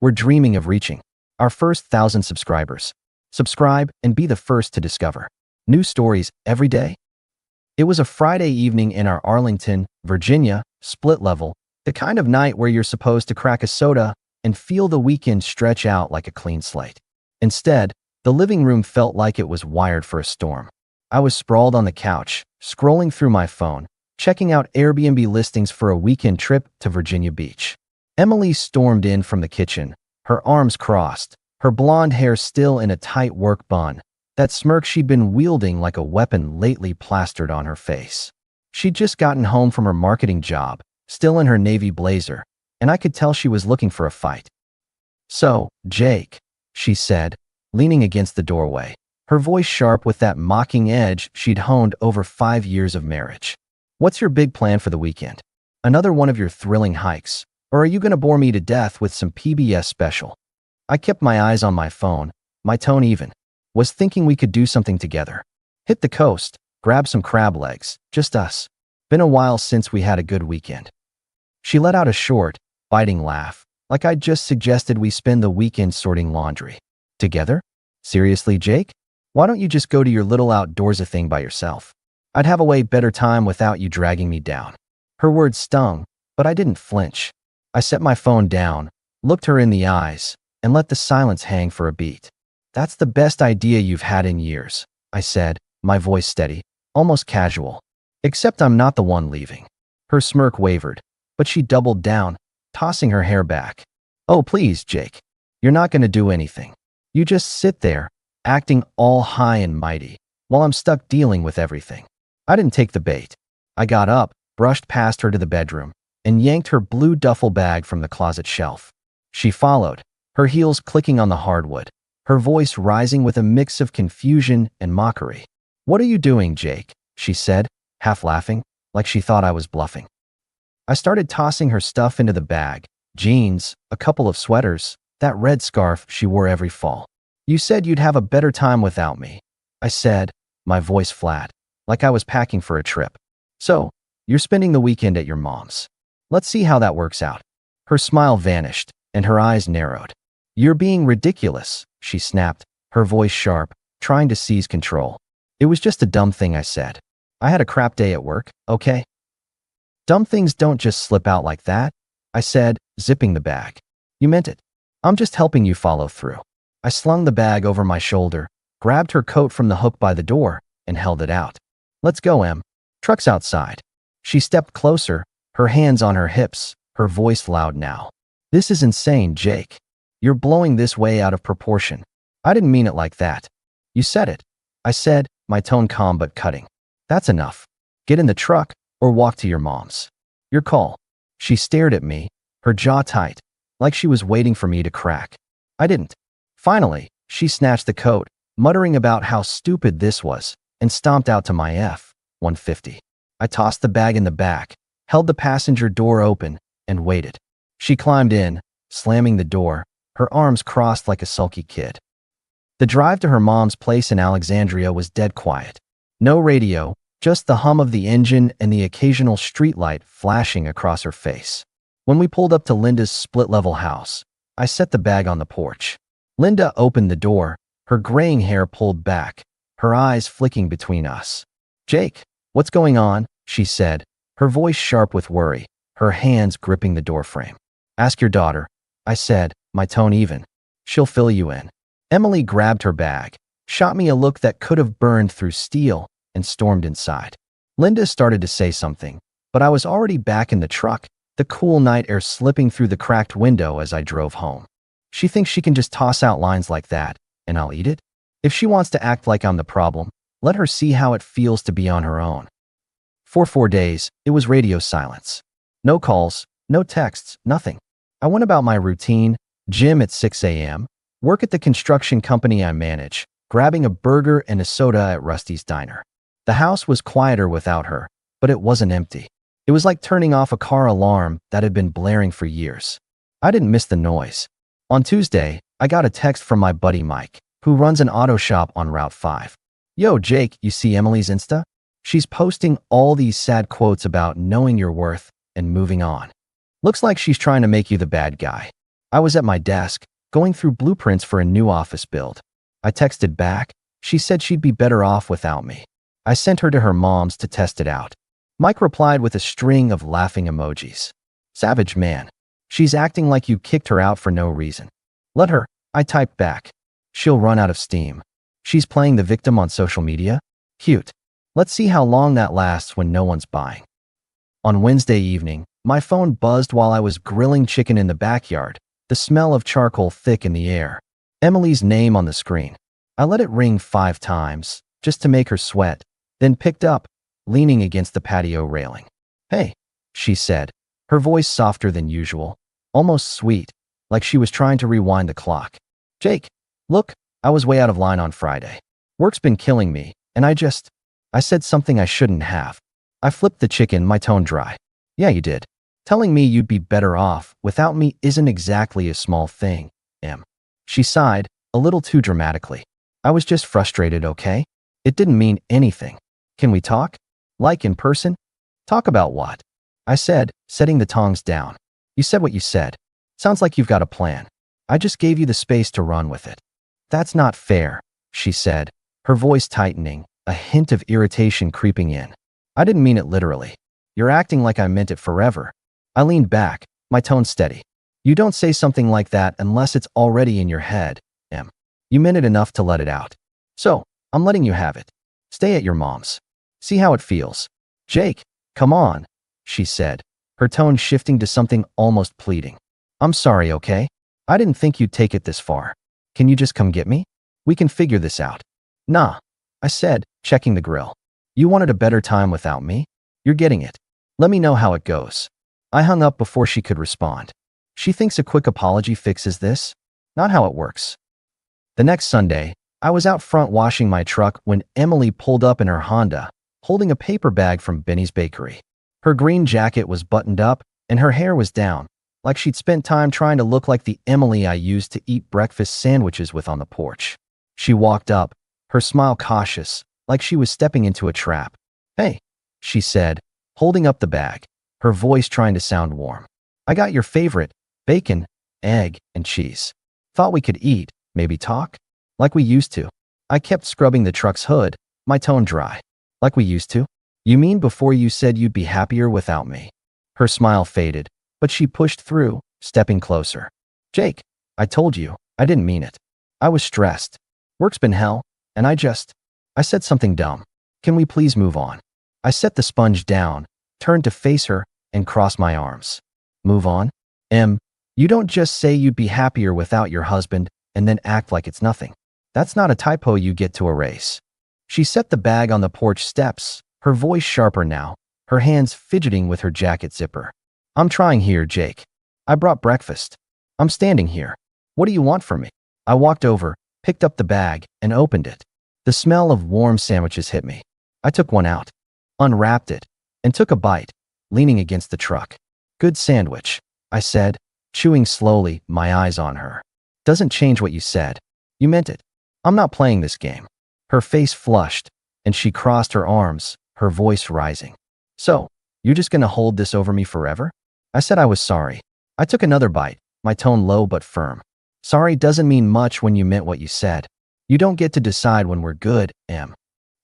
we're dreaming of reaching our first 1,000 subscribers. Subscribe and be the first to discover new stories every day. It was a Friday evening in our Arlington, Virginia, split level, the kind of night where you're supposed to crack a soda and feel the weekend stretch out like a clean slate. Instead, the living room felt like it was wired for a storm. I was sprawled on the couch, scrolling through my phone, checking out Airbnb listings for a weekend trip to Virginia Beach. Emily stormed in from the kitchen, her arms crossed, her blonde hair still in a tight work bun, that smirk she'd been wielding like a weapon lately plastered on her face. She'd just gotten home from her marketing job, still in her navy blazer, and I could tell she was looking for a fight. "So, Jake," she said, leaning against the doorway, her voice sharp with that mocking edge she'd honed over 5 years of marriage. "What's your big plan for the weekend? Another one of your thrilling hikes? Or are you going to bore me to death with some PBS special?" I kept my eyes on my phone, my tone even. "Was thinking we could do something together. Hit the coast, grab some crab legs, just us. Been a while since we had a good weekend." She let out a short, biting laugh, like I'd just suggested we spend the weekend sorting laundry. "Together? Seriously, Jake? Why don't you just go to your little outdoorsy thing by yourself? I'd have a way better time without you dragging me down." Her words stung, but I didn't flinch. I set my phone down, looked her in the eyes, and let the silence hang for a beat. "That's the best idea you've had in years," I said, my voice steady, almost casual. "Except I'm not the one leaving." Her smirk wavered, but she doubled down, tossing her hair back. "Oh, please, Jake. You're not going to do anything. You just sit there, acting all high and mighty, while I'm stuck dealing with everything." I didn't take the bait. I got up, brushed past her to the bedroom, and yanked her blue duffel bag from the closet shelf. She followed, her heels clicking on the hardwood, her voice rising with a mix of confusion and mockery. "What are you doing, Jake?" she said, half laughing, like she thought I was bluffing. I started tossing her stuff into the bag: jeans, a couple of sweaters, that red scarf she wore every fall. "You said you'd have a better time without me," I said, my voice flat, like I was packing for a trip. "So, you're spending the weekend at your mom's. Let's see how that works out." Her smile vanished, and her eyes narrowed. "You're being ridiculous," she snapped, her voice sharp, trying to seize control. "It was just a dumb thing I said. I had a crap day at work, okay?" "Dumb things don't just slip out like that," I said, zipping the bag. "You meant it. I'm just helping you follow through." I slung the bag over my shoulder, grabbed her coat from the hook by the door, and held it out. "Let's go, Em. Truck's outside." She stepped closer, her hands on her hips, her voice loud now. "This is insane, Jake. You're blowing this way out of proportion." "I didn't mean it like that." "You said it," I said, my tone calm but cutting. "That's enough. Get in the truck or walk to your mom's. Your call." She stared at me, her jaw tight, like she was waiting for me to crack. I didn't. Finally, she snatched the coat, muttering about how stupid this was, and stomped out to my F-150. I tossed the bag in the back, held the passenger door open, and waited. She climbed in, slamming the door, her arms crossed like a sulky kid. The drive to her mom's place in Alexandria was dead quiet. No radio, just the hum of the engine and the occasional streetlight flashing across her face. When we pulled up to Linda's split-level house, I set the bag on the porch. Linda opened the door, her graying hair pulled back, her eyes flicking between us. "Jake, what's going on?" she said, her voice sharp with worry, her hands gripping the doorframe. "Ask your daughter," I said, my tone even. "She'll fill you in." Emily grabbed her bag, shot me a look that could have burned through steel, and stormed inside. Linda started to say something, but I was already back in the truck, the cool night air slipping through the cracked window as I drove home. She thinks she can just toss out lines like that, and I'll eat it? If she wants to act like I'm the problem, let her see how it feels to be on her own. For 4 days, it was radio silence. No calls, no texts, nothing. I went about my routine: gym at 6 a.m., work at the construction company I manage, grabbing a burger and a soda at Rusty's Diner. The house was quieter without her, but it wasn't empty. It was like turning off a car alarm that had been blaring for years. I didn't miss the noise. On Tuesday, I got a text from my buddy Mike, who runs an auto shop on Route 5. "Yo, Jake, you see Emily's Insta? She's posting all these sad quotes about knowing your worth and moving on. Looks like she's trying to make you the bad guy." I was at my desk, going through blueprints for a new office build. I texted back. She said she'd be better off without me. I sent her to her mom's to test it out. Mike replied with a string of laughing emojis. Savage man. She's acting like you kicked her out for no reason. Let her, I typed back. She'll run out of steam. She's playing the victim on social media? Cute. Let's see how long that lasts when no one's buying. On Wednesday evening, my phone buzzed while I was grilling chicken in the backyard, the smell of charcoal thick in the air. Emily's name on the screen. I let it ring 5 times, just to make her sweat, then picked up, leaning against the patio railing. Hey, she said, her voice softer than usual, almost sweet, like she was trying to rewind the clock. Jake, look, I was way out of line on Friday. Work's been killing me, and I said something I shouldn't have. I flipped the chicken, my tone dry. Yeah, you did. Telling me you'd be better off without me isn't exactly a small thing, Em. She sighed, a little too dramatically. I was just frustrated, okay? It didn't mean anything. Can we talk? Like in person? Talk about what? I said, setting the tongs down. You said what you said. Sounds like you've got a plan. I just gave you the space to run with it. That's not fair, she said, her voice tightening, a hint of irritation creeping in. I didn't mean it literally. You're acting like I meant it forever. I leaned back, my tone steady. You don't say something like that unless it's already in your head, Em. You meant it enough to let it out. So, I'm letting you have it. Stay at your mom's. See how it feels. Jake, come on, she said, her tone shifting to something almost pleading. I'm sorry, okay? I didn't think you'd take it this far. Can you just come get me? We can figure this out. Nah, I said, checking the grill. You wanted a better time without me? You're getting it. Let me know how it goes. I hung up before she could respond. She thinks a quick apology fixes this? Not how it works. The next Sunday, I was out front washing my truck when Emily pulled up in her Honda, holding a paper bag from Benny's Bakery. Her green jacket was buttoned up, and her hair was down, like she'd spent time trying to look like the Emily I used to eat breakfast sandwiches with on the porch. She walked up, her smile cautious, like she was stepping into a trap. Hey, she said, holding up the bag, her voice trying to sound warm. I got your favorite, bacon, egg, and cheese. Thought we could eat, maybe talk? Like we used to. I kept scrubbing the truck's hood, my tone dry. Like we used to? You mean before you said you'd be happier without me? Her smile faded, but she pushed through, stepping closer. Jake, I told you, I didn't mean it. I was stressed. Work's been hell, and I said something dumb. Can we please move on? I set the sponge down, turned to face her, and crossed my arms. Move on? Em, you don't just say you'd be happier without your husband and then act like it's nothing. That's not a typo you get to erase. She set the bag on the porch steps, her voice sharper now, her hands fidgeting with her jacket zipper. I'm trying here, Jake. I brought breakfast. I'm standing here. What do you want from me? I walked over, picked up the bag, and opened it. The smell of warm sandwiches hit me. I took one out, unwrapped it, and took a bite, leaning against the truck. Good sandwich, I said, chewing slowly, my eyes on her. Doesn't change what you said. You meant it. I'm not playing this game. Her face flushed, and she crossed her arms, her voice rising. So, you're just gonna hold this over me forever? I said I was sorry. I took another bite, my tone low but firm. Sorry doesn't mean much when you meant what you said. You don't get to decide when we're good, Em.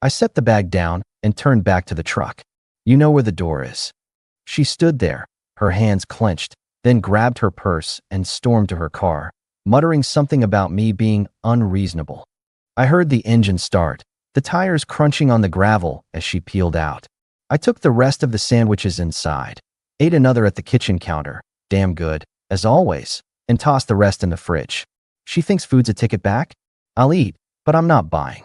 I set the bag down and turned back to the truck. You know where the door is. She stood there, her hands clenched, then grabbed her purse and stormed to her car, muttering something about me being unreasonable. I heard the engine start, the tires crunching on the gravel as she peeled out. I took the rest of the sandwiches inside, ate another at the kitchen counter, damn good, as always, and tossed the rest in the fridge. She thinks food's a ticket back? I'll eat, but I'm not buying.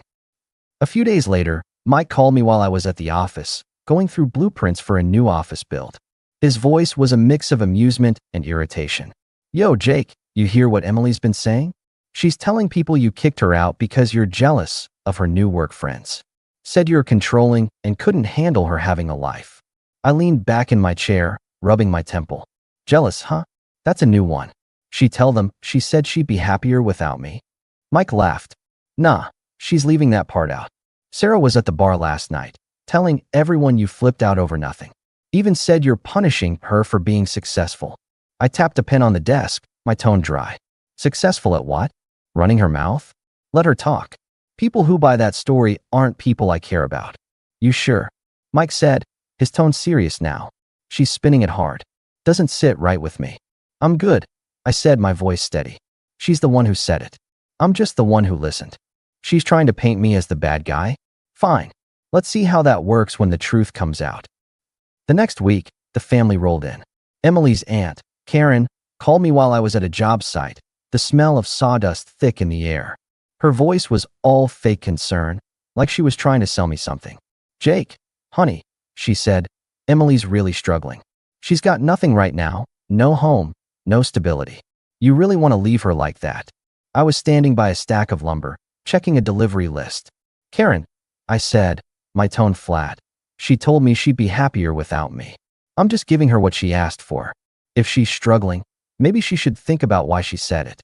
A few days later, Mike called me while I was at the office, going through blueprints for a new office build. His voice was a mix of amusement and irritation. Yo, Jake, you hear what Emily's been saying? She's telling people you kicked her out because you're jealous of her new work friends. Said you're controlling and couldn't handle her having a life. I leaned back in my chair, rubbing my temple. Jealous, huh? That's a new one. She tell them she said she'd be happier without me. Mike laughed. Nah, she's leaving that part out. Sarah was at the bar last night, telling everyone you flipped out over nothing. Even said you're punishing her for being successful. I tapped a pen on the desk, My tone dry. Successful at what? Running her mouth? Let her talk. People who buy that story aren't people I care about. You sure? Mike said, his tone serious now. She's spinning it hard. Doesn't sit right with me. I'm good, I said, my voice steady. She's the one who said it. I'm just the one who listened. She's trying to paint me as the bad guy? Fine. Let's see how that works when the truth comes out. The next week, the family rolled in. Emily's aunt, Karen, called me while I was at a job site, the smell of sawdust thick in the air. Her voice was all fake concern, like she was trying to sell me something. Jake, honey, she said, Emily's really struggling. She's got nothing right now, no home, no stability. You really want to leave her like that? I was standing by a stack of lumber, checking a delivery list. Karen, I said, my tone flat. She told me she'd be happier without me. I'm just giving her what she asked for. If she's struggling, maybe she should think about why she said it.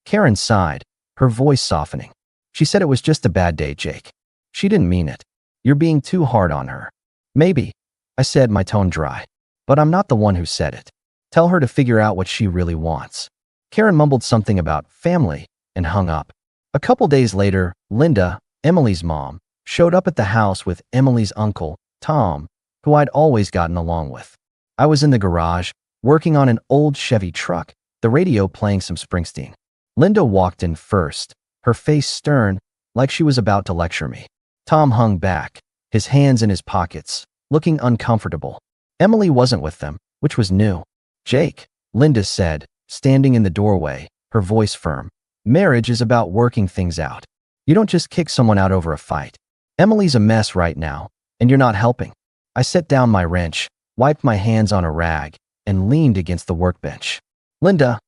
Karen sighed, her voice softening. She said it was just a bad day, Jake. She didn't mean it. You're being too hard on her. Maybe, I said, my tone dry. But I'm not the one who said it. Tell her to figure out what she really wants. Karen mumbled something about family and hung up. A couple days later, Linda, Emily's mom, showed up at the house with Emily's uncle, Tom, who I'd always gotten along with. I was in the garage, working on an old Chevy truck, the radio playing some Springsteen. Linda walked in first, her face stern, like she was about to lecture me. Tom hung back, his hands in his pockets, looking uncomfortable. Emily wasn't with them, which was new. Jake, Linda said, standing in the doorway, her voice firm. Marriage is about working things out. You don't just kick someone out over a fight. Emily's a mess right now, and you're not helping. I set down my wrench, wiped my hands on a rag, and leaned against the workbench. Linda,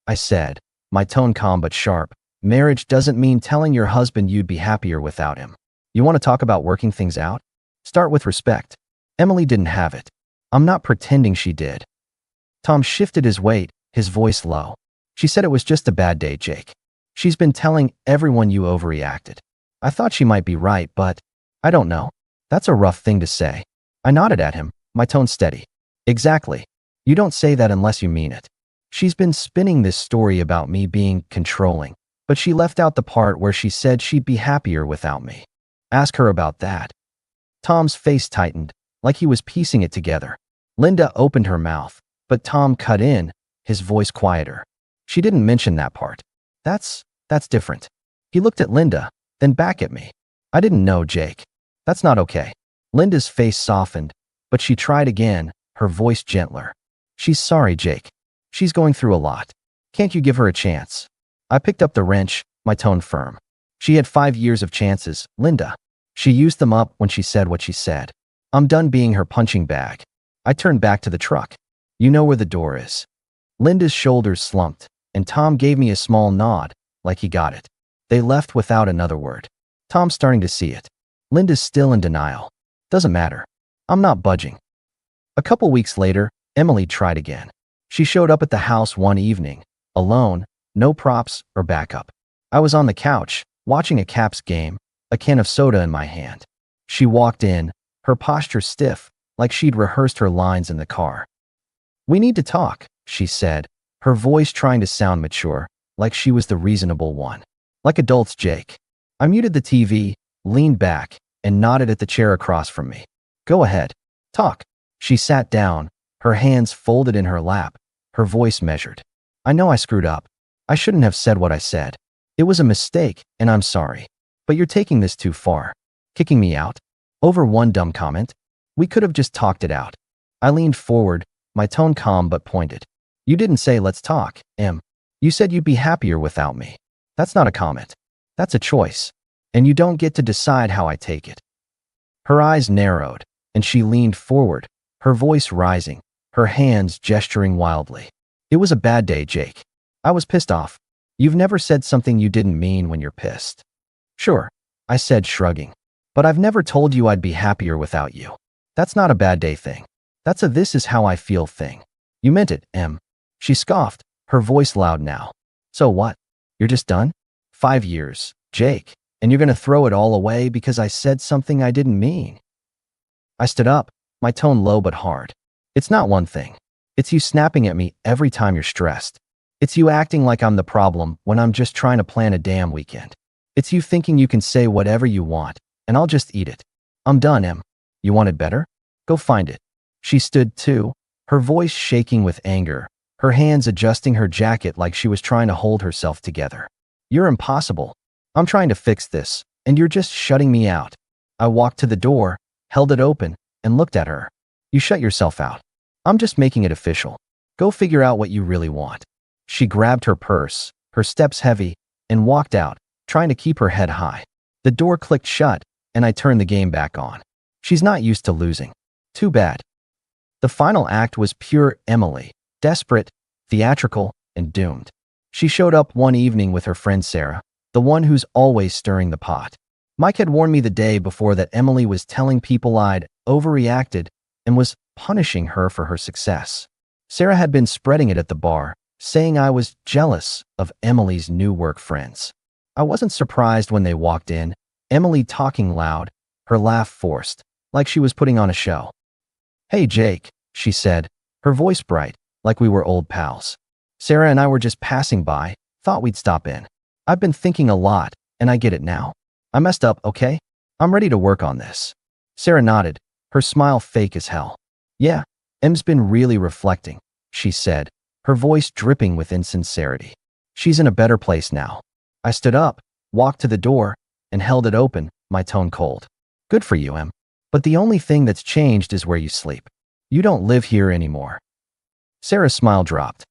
I said, my tone calm but sharp, marriage doesn't mean telling your husband you'd be happier without him. You want to talk about working things out? Start with respect. Emily didn't have it. I'm not pretending she did. Tom shifted his weight, his voice low. She said it was just a bad day, Jake. She's been telling everyone you overreacted. I thought she might be right, but I don't know. That's a rough thing to say. I nodded at him, my tone steady. Exactly. You don't say that unless you mean it. She's been spinning this story about me being controlling, but she left out the part where she said she'd be happier without me. Ask her about that. Tom's face tightened, like he was piecing it together. Linda opened her mouth, but Tom cut in, his voice quieter. She didn't mention that part. That's different. He looked at Linda, then back at me. I didn't know, Jake. That's not okay. Linda's face softened, but she tried again, her voice gentler. She's sorry, Jake. She's going through a lot. Can't you give her a chance? I picked up the wrench, my tone firm. She had 5 years of chances, Linda. She used them up when she said what she said. I'm done being her punching bag. I turned back to the truck. You know where the door is. Linda's shoulders slumped, and Tom gave me a small nod, like he got it. They left without another word. Tom's starting to see it. Linda's still in denial. Doesn't matter. I'm not budging. A couple weeks later, Emily tried again. She showed up at the house one evening, alone, no props or backup. I was on the couch, watching a Caps game, a can of soda in my hand. She walked in, her posture stiff, like she'd rehearsed her lines in the car. We need to talk, she said, her voice trying to sound mature, like she was the reasonable one. Like adults, Jake. I muted the TV, leaned back, and nodded at the chair across from me. Go ahead. Talk. She sat down, her hands folded in her lap, her voice measured. I know I screwed up. I shouldn't have said what I said. It was a mistake, and I'm sorry. But you're taking this too far. Kicking me out? Over one dumb comment? We could have just talked it out. I leaned forward, my tone calm but pointed. You didn't say let's talk, Em. You said you'd be happier without me. That's not a comment. That's a choice. And you don't get to decide how I take it. Her eyes narrowed, and she leaned forward, her voice rising, her hands gesturing wildly. It was a bad day, Jake. I was pissed off. You've never said something you didn't mean when you're pissed. Sure, I said, shrugging. But I've never told you I'd be happier without you. That's not a bad day thing. That's a this is how I feel thing. You meant it, Em. She scoffed, her voice loud now. So what? You're just done? 5 years, Jake, and you're gonna throw it all away because I said something I didn't mean. I stood up, my tone low but hard. It's not one thing. It's you snapping at me every time you're stressed. It's you acting like I'm the problem when I'm just trying to plan a damn weekend. It's you thinking you can say whatever you want, and I'll just eat it. I'm done, Em. You want it better? Go find it. She stood too, her voice shaking with anger, her hands adjusting her jacket like she was trying to hold herself together. You're impossible. I'm trying to fix this, and you're just shutting me out. I walked to the door, held it open, and looked at her. You shut yourself out. I'm just making it official. Go figure out what you really want. She grabbed her purse, her steps heavy, and walked out, trying to keep her head high. The door clicked shut, and I turned the game back on. She's not used to losing. Too bad. The final act was pure Emily, desperate, theatrical, and doomed. She showed up one evening with her friend Sarah, the one who's always stirring the pot. Mike had warned me the day before that Emily was telling people I'd overreacted and was punishing her for her success. Sarah had been spreading it at the bar, saying I was jealous of Emily's new work friends. I wasn't surprised when they walked in, Emily talking loud, her laugh forced, like she was putting on a show. Hey Jake, she said, her voice bright, like we were old pals. Sarah and I were just passing by, thought we'd stop in. I've been thinking a lot, and I get it now. I messed up, okay? I'm ready to work on this. Sarah nodded, her smile fake as hell. Yeah, Em's been really reflecting, she said, her voice dripping with insincerity. She's in a better place now. I stood up, walked to the door, and held it open, my tone cold. Good for you, Em. But the only thing that's changed is where you sleep. You don't live here anymore. Sarah's smile dropped,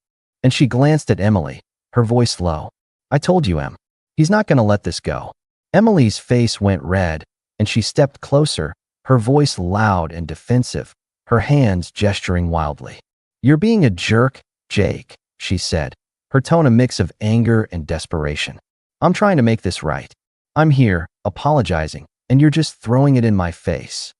and she glanced at Emily, her voice low. I told you, Em. He's not gonna let this go. Emily's face went red, and she stepped closer, her voice loud and defensive, her hands gesturing wildly. You're being a jerk, Jake, she said, her tone a mix of anger and desperation. I'm trying to make this right. I'm here, apologizing, and you're just throwing it in my face.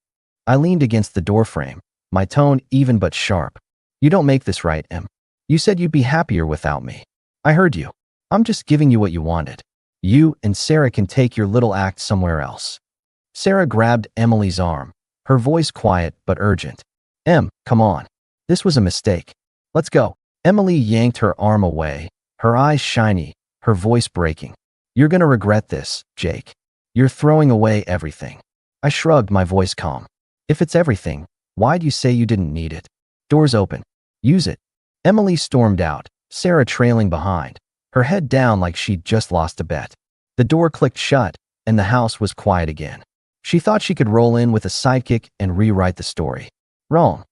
I leaned against the doorframe, my tone even but sharp. You don't make this right, Em. You said you'd be happier without me. I heard you. I'm just giving you what you wanted. You and Sarah can take your little act somewhere else. Sarah grabbed Emily's arm, her voice quiet but urgent. Em, come on. This was a mistake. Let's go. Emily yanked her arm away, her eyes shiny, her voice breaking. You're gonna regret this, Jake. You're throwing away everything. I shrugged, my voice calm. If it's everything, why'd you say you didn't need it? Doors open. Use it. Emily stormed out, Sarah trailing behind, her head down like she'd just lost a bet. The door clicked shut, and the house was quiet again. She thought she could roll in with a sidekick and rewrite the story. Wrong.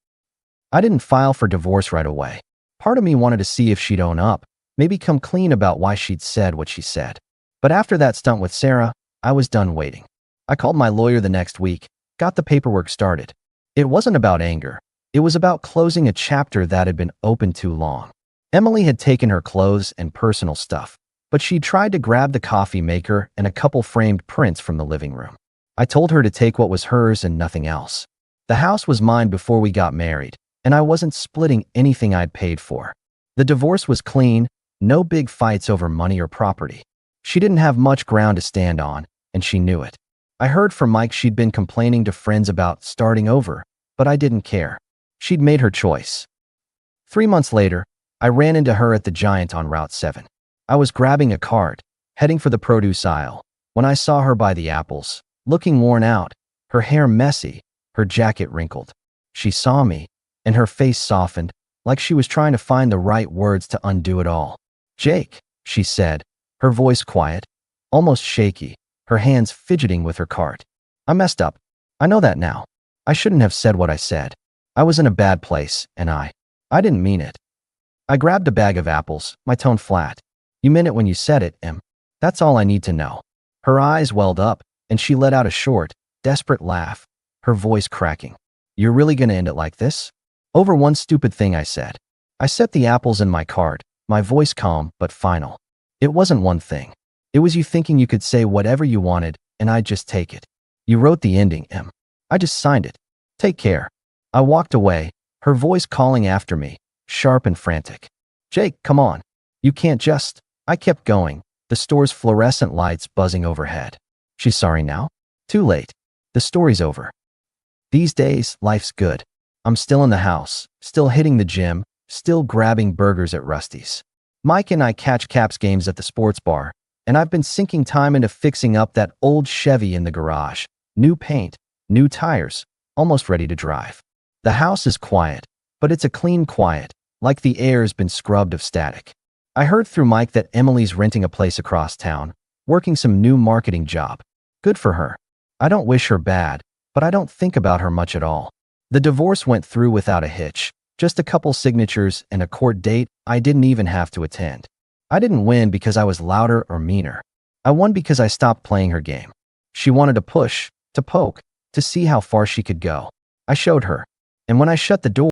I didn't file for divorce right away. Part of me wanted to see if she'd own up, maybe come clean about why she'd said what she said. But after that stunt with Sarah, I was done waiting. I called my lawyer the next week, got the paperwork started. It wasn't about anger. It was about closing a chapter that had been open too long. Emily had taken her clothes and personal stuff, but she'd tried to grab the coffee maker and a couple framed prints from the living room. I told her to take what was hers and nothing else. The house was mine before we got married, and I wasn't splitting anything I'd paid for. The divorce was clean, no big fights over money or property. She didn't have much ground to stand on, and she knew it. I heard from Mike she'd been complaining to friends about starting over, but I didn't care. She'd made her choice. 3 months later, I ran into her at the Giant on Route 7. I was grabbing a cart, heading for the produce aisle, when I saw her by the apples, looking worn out, her hair messy, her jacket wrinkled. She saw me, and her face softened, like she was trying to find the right words to undo it all. Jake, she said, her voice quiet, almost shaky, her hands fidgeting with her cart. I messed up. I know that now. I shouldn't have said what I said. I was in a bad place, and I didn't mean it. I grabbed a bag of apples, my tone flat. You meant it when you said it, Em. That's all I need to know. Her eyes welled up, and she let out a short, desperate laugh, her voice cracking. You're really gonna end it like this? Over one stupid thing I said. I set the apples in my cart, my voice calm but final. It wasn't one thing. It was you thinking you could say whatever you wanted, and I'd just take it. You wrote the ending, Em. I just signed it. Take care. I walked away, her voice calling after me, sharp and frantic. Jake, come on. You can't just... I kept going, the store's fluorescent lights buzzing overhead. She's sorry now? Too late. The story's over. These days, life's good. I'm still in the house, still hitting the gym, still grabbing burgers at Rusty's. Mike and I catch caps games at the sports bar, and I've been sinking time into fixing up that old Chevy in the garage. New paint, new tires, almost ready to drive. The house is quiet, but it's a clean quiet, like the air's been scrubbed of static. I heard through Mike that Emily's renting a place across town, working some new marketing job. Good for her. I don't wish her bad, but I don't think about her much at all. The divorce went through without a hitch, just a couple signatures and a court date I didn't even have to attend. I didn't win because I was louder or meaner. I won because I stopped playing her game. She wanted to push, to poke, to see how far she could go. I showed her. And when I shut the door,